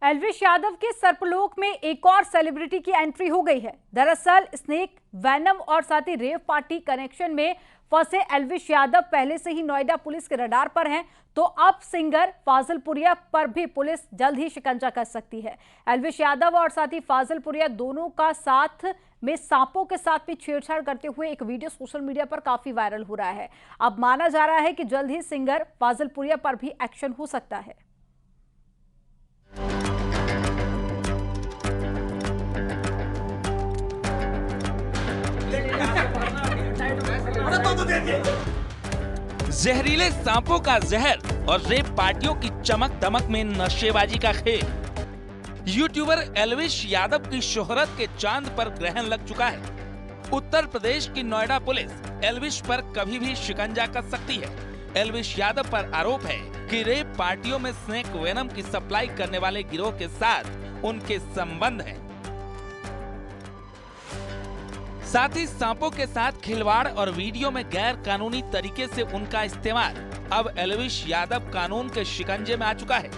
एल्विश यादव के सर्पलोक में एक और सेलिब्रिटी की एंट्री हो गई है। दरअसल स्नेक वैनम और साथ ही रेव पार्टी कनेक्शन में फंसे एल्विश यादव पहले से ही नोएडा पुलिस के रडार पर हैं, तो अब सिंगर फाजिलपुरिया पर भी पुलिस जल्द ही शिकंजा कस सकती है। एल्विश यादव और साथ ही फाजिलपुरिया दोनों का साथ में सांपों के साथ भी छेड़छाड़ करते हुए एक वीडियो सोशल मीडिया पर काफी वायरल हो रहा है। अब माना जा रहा है कि जल्द ही सिंगर फाजिलपुरिया पर भी एक्शन हो सकता है। जहरीले सांपों का जहर और रेप पार्टियों की चमक दमक में नशेबाजी का खेल। यूट्यूबर एल्विश यादव की शोहरत के चांद पर ग्रहण लग चुका है। उत्तर प्रदेश की नोएडा पुलिस एल्विश पर कभी भी शिकंजा कस सकती है। एल्विश यादव पर आरोप है कि रेप पार्टियों में स्नेक वेनम की सप्लाई करने वाले गिरोह के साथ उनके संबंध हैं। साथ ही सांपों के साथ खिलवाड़ और वीडियो में गैर कानूनी तरीके से उनका इस्तेमाल। अब एल्विश यादव कानून के शिकंजे में आ चुका है।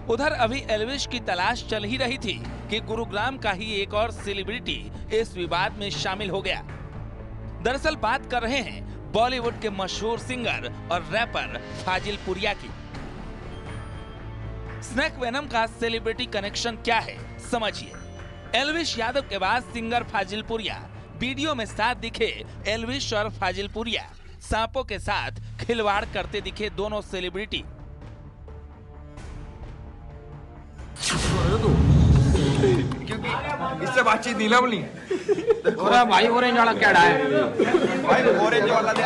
उधर अभी एल्विश की तलाश चल ही रही थी कि गुरुग्राम का ही एक और सेलिब्रिटी इस विवाद में शामिल हो गया। दरअसल बात कर रहे हैं बॉलीवुड के मशहूर सिंगर और रैपर फाजिलपुरिया की। स्नेक वेनम का सेलिब्रिटी कनेक्शन क्या है, समझिए। एल्विश यादव के बाद सिंगर फाजिलपुरिया वीडियो में साथ दिखे। एल्विश और फाजिलपुरिया सांपों के साथ खिलवाड़ करते दिखे दोनों सेलिब्रिटी। क्योंकि इससे बातचीत नहीं लवली और भाई ऑरेंज वाला क्या है भाई ऑरेंज वाला दे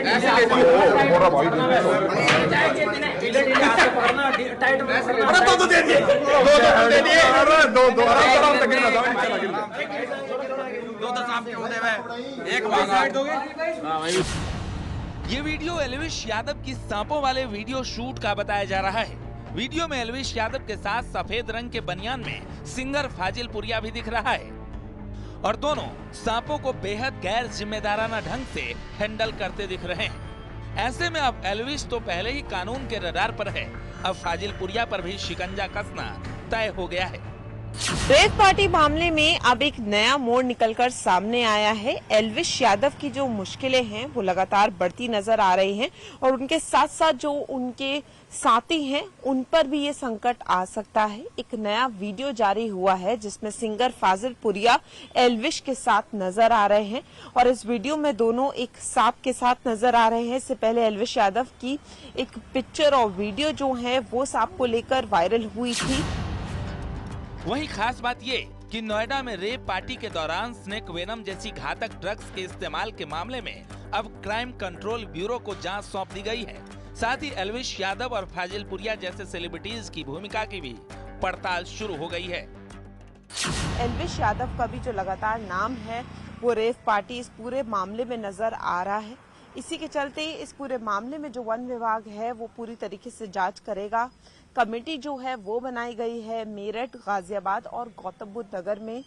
ऐसे और भाई दो दे दिए अरे दो आराम से गिरना दो सांप के होते हुए एक साइड दोगे। हां भाई ये वीडियो एल्विश यादव की सांपों वाले वीडियो शूट का बताया जा रहा है। वीडियो में एल्विश यादव के साथ सफेद रंग के बनियान में सिंगर फाजिलपुरिया भी दिख रहा है और दोनों सांपों को बेहद गैर जिम्मेदाराना ढंग से हैंडल करते दिख रहे हैं। ऐसे में अब एल्विश तो पहले ही कानून के रडार पर है, अब फाजिलपुरिया पर भी शिकंजा कसना तय हो गया है। रेव पार्टी मामले में अब एक नया मोड़ निकलकर सामने आया है। एल्विश यादव की जो मुश्किलें हैं वो लगातार बढ़ती नजर आ रही हैं और उनके साथ साथ जो उनके साथी हैं उन पर भी ये संकट आ सकता है। एक नया वीडियो जारी हुआ है जिसमें सिंगर फाजिलपुरिया एल्विश के साथ नजर आ रहे हैं और इस वीडियो में दोनों एक सांप के साथ नजर आ रहे हैं। इससे पहले एल्विश यादव की एक पिक्चर और वीडियो जो है वो सांप को लेकर वायरल हुई थी। वहीं खास बात ये कि नोएडा में रेप पार्टी के दौरान स्नेक वेनम जैसी घातक ड्रग्स के इस्तेमाल के मामले में अब क्राइम कंट्रोल ब्यूरो को जांच सौंप दी गई है। साथ ही एल्विश यादव और फाजिलपुरिया जैसे सेलिब्रिटीज की भूमिका की भी पड़ताल शुरू हो गई है। एल्विश यादव का भी जो लगातार नाम है वो रेव पार्टी इस पूरे मामले में नजर आ रहा है। इसी के चलते इस पूरे मामले में जो वन विभाग है वो पूरी तरीके से जांच करेगा। कमेटी जो है वो बनाई गई है। मेरठ, गाजियाबाद और गौतम बुद्ध नगर में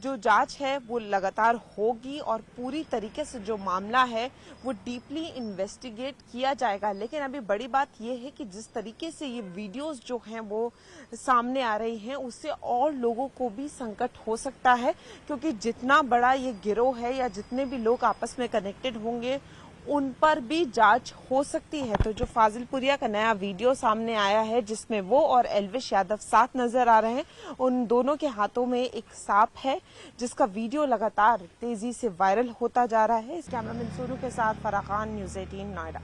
जो जांच है वो लगातार होगी और पूरी तरीके से जो मामला है वो डीपली इन्वेस्टिगेट किया जाएगा। लेकिन अभी बड़ी बात ये है कि जिस तरीके से ये वीडियोस जो हैं वो सामने आ रही हैं उससे और लोगों को भी संकट हो सकता है, क्योंकि जितना बड़ा ये गिरोह है या जितने भी लोग आपस में कनेक्टेड होंगे उन पर भी जांच हो सकती है। तो जो फाजिलपुरिया का नया वीडियो सामने आया है जिसमें वो और एल्विश यादव साथ नजर आ रहे हैं, उन दोनों के हाथों में एक सांप है जिसका वीडियो लगातार तेजी से वायरल होता जा रहा है। इस कैमरामैन सोनू के साथ फराह खान, न्यूज़ 18 नोएडा।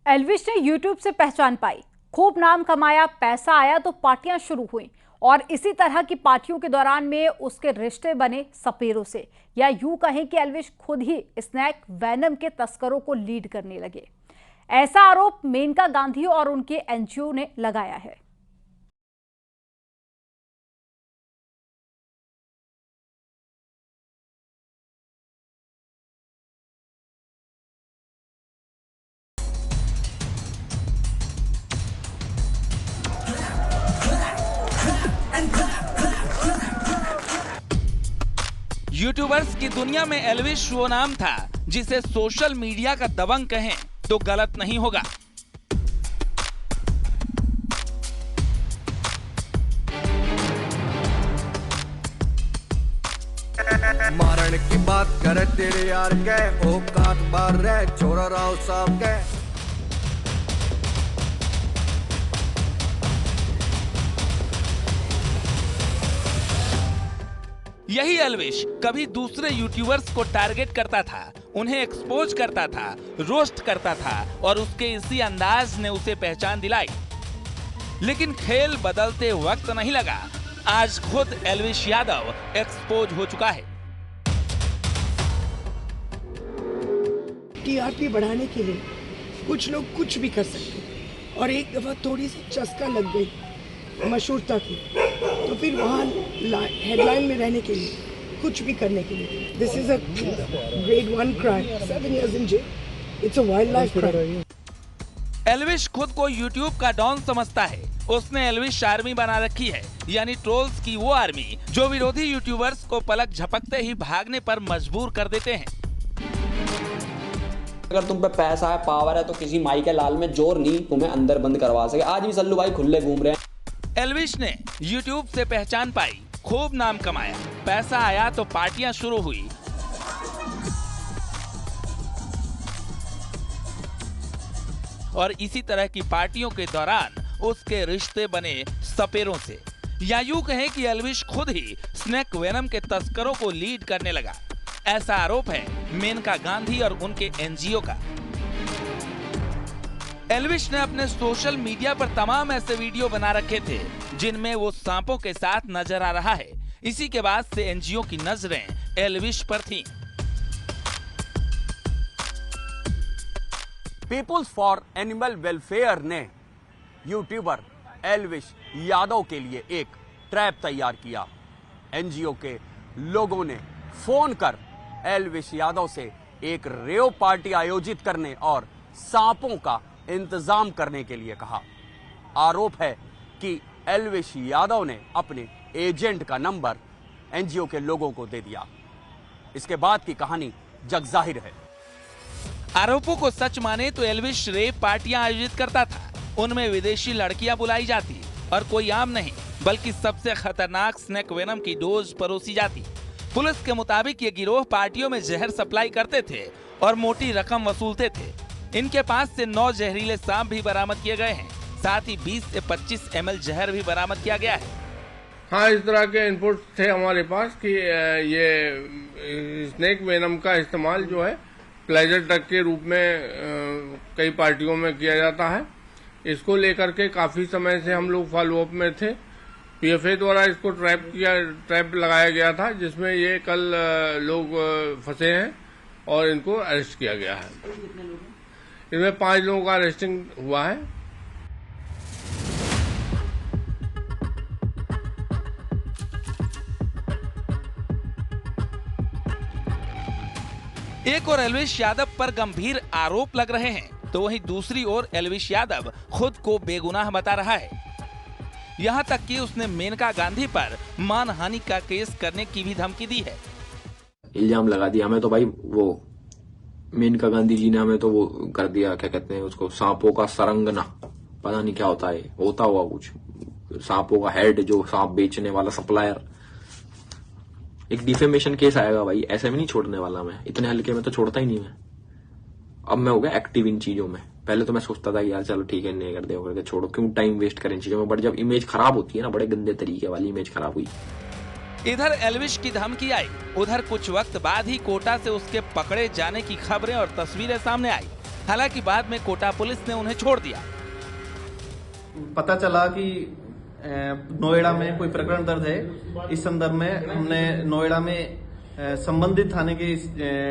एल्विश ने यूट्यूब से पहचान पाई, खूब नाम कमाया, पैसा आया तो पार्टियां शुरू हुई और इसी तरह की पार्टियों के दौरान में उसके रिश्ते बने सपेरों से, या यूं कहें कि एल्विश खुद ही स्नैक वैनम के तस्करों को लीड करने लगे। ऐसा आरोप मेनका गांधी और उनके एनजीओ ने लगाया है। यूट्यूबर्स की दुनिया में एल्विश वो नाम था जिसे सोशल मीडिया का दबंग कहें तो गलत नहीं होगा। मारण की बात करे तेरे यार के औकात बार रहे छोरा राव साहब के। यही एल्विश कभी दूसरे यूट्यूबर्स को टारगेट करता था, उन्हें एक्सपोज करता था, रोस्ट करता था और उसके इसी अंदाज ने उसे पहचान दिलाई। लेकिन खेल बदलते वक्त नहीं लगा, आज खुद एल्विश यादव एक्सपोज हो चुका है। टीआरपी बढ़ाने के लिए कुछ लोग कुछ भी कर सकते हैं और एक दफा थोड़ी सी चस्का लग गई मशहूरता की तो फिर वहाँ हेडलाइन में रहने के लिए कुछ भी करने के लिए। This is a grade 1 crime, 7 years in jail. It's a wildlife crime. Elvish खुद को यूट्यूब का डॉन समझता है। उसने एल्विश आर्मी बना रखी है, यानी ट्रोल्स की वो आर्मी जो विरोधी यूट्यूबर्स को पलक झपकते ही भागने पर मजबूर कर देते हैं। अगर तुम पे पैसा है, पावर है, तो किसी माई के लाल में जोर नहीं तुम्हें अंदर बंद करवा सके। आज भी सल्लू भाई खुले घूम रहे हैं। एल्विश ने यूट्यूब से पहचान पाई, खूब नाम कमाया, पैसा आया तो पार्टियां शुरू हुई। और इसी तरह की पार्टियों के दौरान उसके रिश्ते बने सपेरों से, या यूं कहें कि एल्विश खुद ही स्नेक वेनम के तस्करों को लीड करने लगा। ऐसा आरोप है मेनका गांधी और उनके एनजीओ का। एल्विश ने अपने सोशल मीडिया पर तमाम ऐसे वीडियो बना रखे थे जिनमें वो सांपों के साथ नजर आ रहा है। इसी के बाद से एनजीओ की नजरें एल्विश पर थीं। पीपुल्स फॉर एनिमल वेलफेयर ने यूट्यूबर एल्विश यादव के लिए एक ट्रैप तैयार किया। एनजीओ के लोगों ने फोन कर एल्विश यादव से एक रेव पार्टी आयोजित करने और सांपों का इंतजाम करने के लिए कहा। आरोप है कि एल्विश यादव ने अपने एजेंट का नंबर एनजीओ के लोगों को दे दिया। इसके बाद की कहानी जगजाहिर है। आरोपों को सच माने तो एल्विश रेप पार्टियां आयोजित करता था। उनमें विदेशी लड़कियां बुलाई जाती और कोई आम नहीं बल्कि सबसे खतरनाक स्नेक वेनम की डोज परोसी जाती। पुलिस के मुताबिक ये गिरोह पार्टियों में जहर सप्लाई करते थे और मोटी रकम वसूलते थे। इनके पास से 9 जहरीले सांप भी बरामद किए गए हैं। साथ ही 20 से 25 ml जहर भी बरामद किया गया है। हाँ, इस तरह के इनपुट थे हमारे पास कि ये स्नेक वेनम का इस्तेमाल जो है प्लेजर ड्रग के रूप में कई पार्टियों में किया जाता है। इसको लेकर के काफी समय से हम लोग फॉलोअप में थे। पीएफए द्वारा इसको ट्रैप लगाया गया था, जिसमें ये कल लोग फंसे हैं और इनको अरेस्ट किया गया है। इसमें 5 लोगों का अरेस्टिंग हुआ है। एक और एल्विश यादव पर गंभीर आरोप लग रहे हैं तो वहीं दूसरी ओर एल्विश यादव खुद को बेगुनाह बता रहा है। यहां तक कि उसने मेनका गांधी पर मानहानि का केस करने की भी धमकी दी है। इल्जाम लगा दिया हमें तो भाई, वो मेनका गांधी जी ने हमें तो वो कर दिया, क्या कहते हैं उसको, सांपों का सरंगना, पता नहीं क्या होता है, होता हुआ कुछ सांपों का हेड, जो सांप बेचने वाला सप्लायर। एक डिफेमेशन केस आएगा भाई, ऐसे में नहीं छोड़ने वाला मैं, इतने हल्के में तो छोड़ता ही नहीं मैं। अब मैं हो गया एक्टिव इन चीजों में। पहले तो मैं सोचता था कि यार चलो ठीक है, नहीं कर दे, करके छोड़ो, क्यों टाइम वेस्ट करें इन चीजों में। बट जब इमेज खराब होती है ना, बड़े गंदे तरीके वाली इमेज खराब हुई। इधर एल्विश की धमकी आई, उधर कुछ वक्त बाद ही कोटा से उसके पकड़े जाने की खबरें और तस्वीरें सामने आई। हालांकि बाद में कोटा पुलिस ने उन्हें छोड़ दिया। पता चला कि नोएडा में कोई प्रकरण दर्ज है। इस संदर्भ में हमने नोएडा में संबंधित थाने के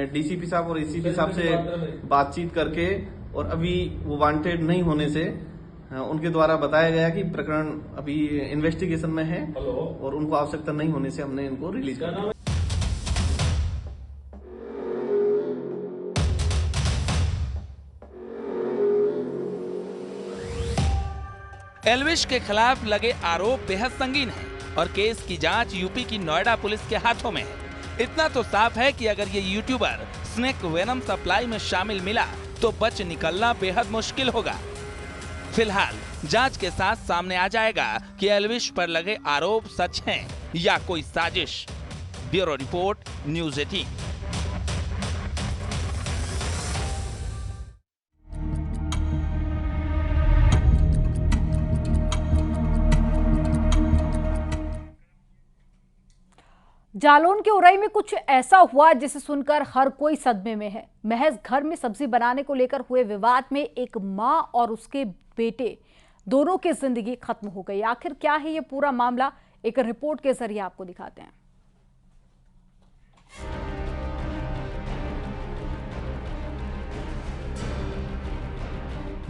डीसीपी साहब और एसीपी साहब से बातचीत करके, और अभी वो वांटेड नहीं होने से उनके द्वारा बताया गया कि प्रकरण अभी इन्वेस्टिगेशन में है और उनको आवश्यकता नहीं होने से हमने इनको रिलीज कर दिया। एल्विश के खिलाफ लगे आरोप बेहद संगीन है और केस की जांच यूपी की नोएडा पुलिस के हाथों में है। इतना तो साफ है कि अगर ये यूट्यूबर स्नेक वेनम सप्लाई में शामिल मिला तो बच निकलना बेहद मुश्किल होगा। फिलहाल जांच के साथ सामने आ जाएगा कि एल्विश पर लगे आरोप सच हैं या कोई साजिश। Bureau report, news 18। जालौन के उरई में कुछ ऐसा हुआ जिसे सुनकर हर कोई सदमे में है। महज घर में सब्जी बनाने को लेकर हुए विवाद में एक मां और उसके बेटे दोनों की जिंदगी खत्म हो गई। आखिर क्या है ये पूरा मामला, एक रिपोर्ट के जरिए आपको दिखाते हैं।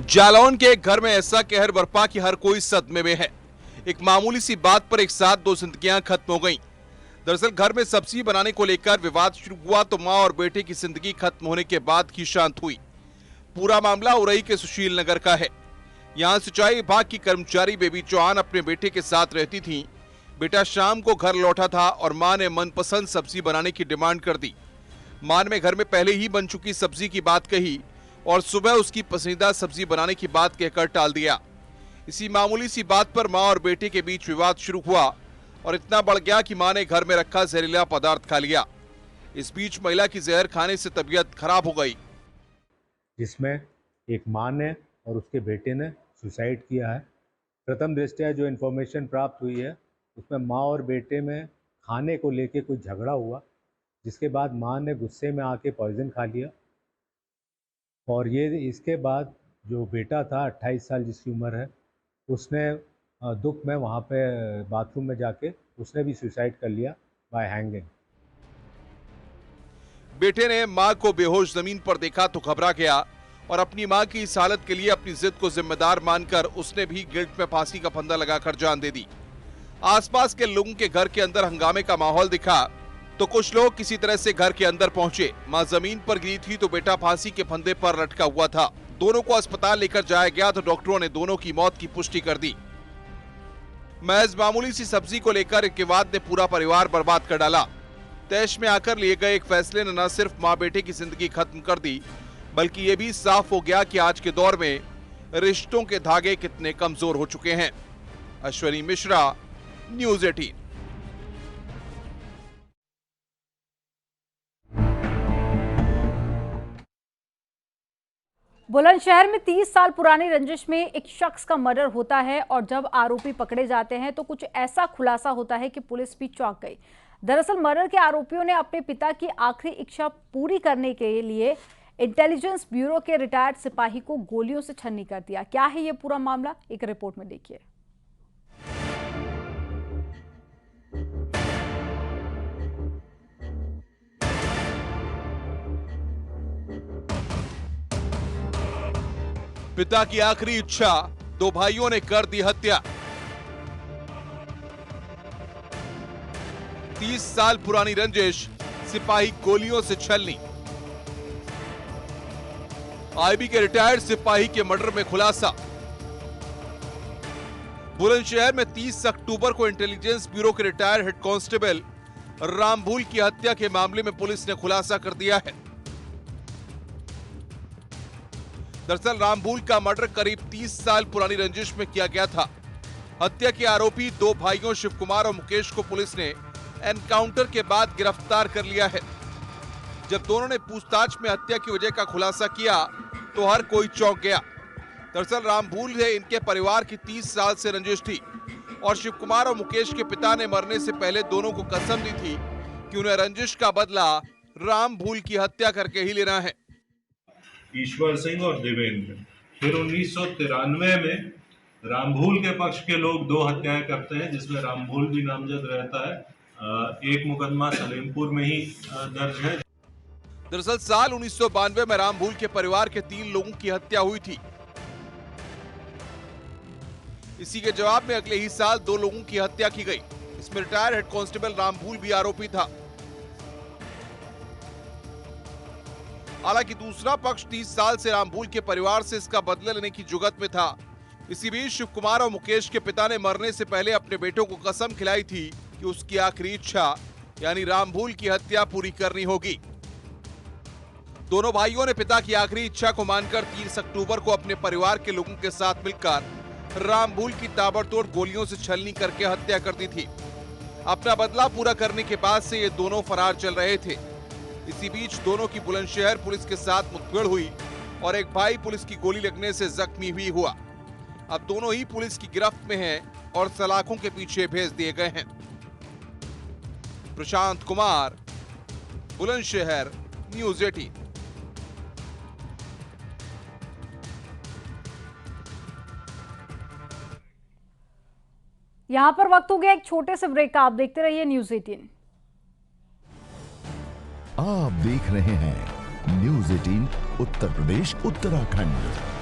जालौन के एक घर में ऐसा कहर बरपा कि हर कोई सदमे में है। एक मामूली सी बात पर एक साथ दो जिंदगियां खत्म हो गईं। दरअसल घर में सब्जी बनाने को लेकर विवाद शुरू हुआ तो मां और बेटे की जिंदगी खत्म होने के बाद ही शांत हुई। पूरा मामला उरई के सुशील नगर का है। यहां सिंचाई विभाग की कर्मचारी बेबी चौहान अपने बेटे के साथ रहती थीं। बेटा शाम को घर लौटा था और मां ने मनपसंद सब्जी बनाने की डिमांड कर दी। मां ने घर में पहले ही बन चुकी सब्जी की बात कही और सुबह उसकी पसंदीदा सब्जी बनाने की बात कहकर टाल दिया। इसी मामूली सी बात पर मां और बेटे के बीच विवाद शुरू हुआ और इतना बढ़ गया कि मां ने घर में रखा जहरीला पदार्थ खा लिया। इस बीच महिला की जहर खाने से तबीयत खराब हो गई, जिसमें एक मां ने और उसके बेटे ने सुसाइड किया है। प्रथम दृष्टया जो इन्फॉर्मेशन प्राप्त हुई है उसमें मां और बेटे में खाने को लेके कुछ झगड़ा हुआ, जिसके बाद मां ने गुस्से में आके पॉइजन खा लिया और ये इसके बाद जो बेटा था 28 साल जिसकी उम्र है, उसने दुख में वहाँ पे बाथरूम में जाके उसने भी सुसाइड कर लिया बाय हैंगिंग। बेटे ने मां को बेहोश जमीन पर देखा तो घबरा गया और अपनी मां की इस हालत के लिए अपनी जिद को जिम्मेदार मानकर उसने भी गिल्ट में फांसी का फंदा लगाकर जान दे दी। आसपास के लोगों के घर के अंदर हंगामे का माहौल दिखा तो कुछ लोग किसी तरह से घर के अंदर पहुंचे। मां जमीन पर गिरी थी तो बेटा फांसी के फंदे पर लटका हुआ था। दोनों को अस्पताल लेकर जाया गया तो डॉक्टरों ने दोनों की मौत की पुष्टि कर दी। महज मामूली सी सब्जी को लेकर एक विवाद ने पूरा परिवार बर्बाद कर डाला। तैश में आकर लिए गए एक फैसले ने न सिर्फ मां बेटे की जिंदगी खत्म कर दी, बल्कि ये भी साफ हो गया कि आज के दौर में रिश्तों के धागे कितने कमजोर हो चुके हैं। अश्विनी मिश्रा, न्यूज़ 18। बुलंदशहर में 30 साल पुरानी रंजिश में एक शख्स का मर्डर होता है और जब आरोपी पकड़े जाते हैं तो कुछ ऐसा खुलासा होता है कि पुलिस भी चौंक गई। दरअसल मर्डर के आरोपियों ने अपने पिता की आखिरी इच्छा पूरी करने के लिए इंटेलिजेंस ब्यूरो के रिटायर्ड सिपाही को गोलियों से छन्नी कर दिया। क्या है ये पूरा मामला, एक रिपोर्ट में देखिए। पिता की आखिरी इच्छा, दो भाइयों ने कर दी हत्या। 30 साल पुरानी रंजिश, सिपाही गोलियों से छलनी। आईबी के रिटायर्ड सिपाही के मर्डर में खुलासा। बुलंदशहर में 30 अक्टूबर को इंटेलिजेंस ब्यूरो के रिटायर्ड हेड कांस्टेबल रामभूल की हत्या के मामले में पुलिस ने खुलासा कर दिया है। दरअसल रामभूल का मर्डर करीब 30 साल पुरानी रंजिश में किया गया था। हत्या के आरोपी दो भाइयों शिव कुमार और मुकेश को पुलिस ने एनकाउंटर के बाद गिरफ्तार कर लिया है। जब दोनों ने पूछताछ में हत्या की वजह का खुलासा किया तो हर कोई चौंक गया। दरअसल रामभूल से इनके परिवार की 30 साल से रंजिश थी और शिव कुमार और मुकेश के पिता ने मरने से पहले दोनों को कसम दी थी कि उन्हें रंजिश का बदला रामभूल की हत्या करके ही लेना है। ईश्वर सिंह और देवेंद्र। फिर 1993 में रामभूल के पक्ष के लोग 2 हत्याएं करते हैं जिसमें रामभूल भी नामजद रहता है। एक मुकदमा सलेमपुर में ही दर्ज है। दरअसल साल 1992 में रामभूल के परिवार के 3 लोगों की हत्या हुई थी। इसी के जवाब में अगले ही साल 2 लोगों की हत्या की गई। इसमें रिटायर्ड हेड कांस्टेबल रामभूल भी आरोपी था। हालांकि दूसरा पक्ष 30 साल से रामभूल के परिवार से इसका बदला लेने की जुगत में था। इसी बीच शिव कुमार और मुकेश के पिता ने मरने से पहले अपने बेटों को कसम खिलाई थी कि उसकी आखिरी इच्छा यानी रामभूल की हत्या पूरी करनी होगी। दोनों भाइयों ने पिता की आखिरी इच्छा को मानकर 30 अक्टूबर को अपने परिवार के लोगों के साथ मिलकर रामभूल की ताबड़तोड़ गोलियों से छलनी करके हत्या कर दी थी। अपना बदला पूरा करने के बाद से ये दोनों फरार चल रहे थे। इसी बीच दोनों की बुलंदशहर पुलिस के साथ मुठभेड़ हुई और एक भाई पुलिस की गोली लगने से जख्मी भी हुआ। अब दोनों ही पुलिस की गिरफ्त में हैं और सलाखों के पीछे भेज दिए गए हैं। प्रशांत कुमार, बुलंदशहर, न्यूज़ 18। यहां पर वक्त हो गया एक छोटे से ब्रेक का। आप देखते रहिए न्यूज़ 18। आप देख रहे हैं न्यूज़ 18 उत्तर प्रदेश उत्तराखंड।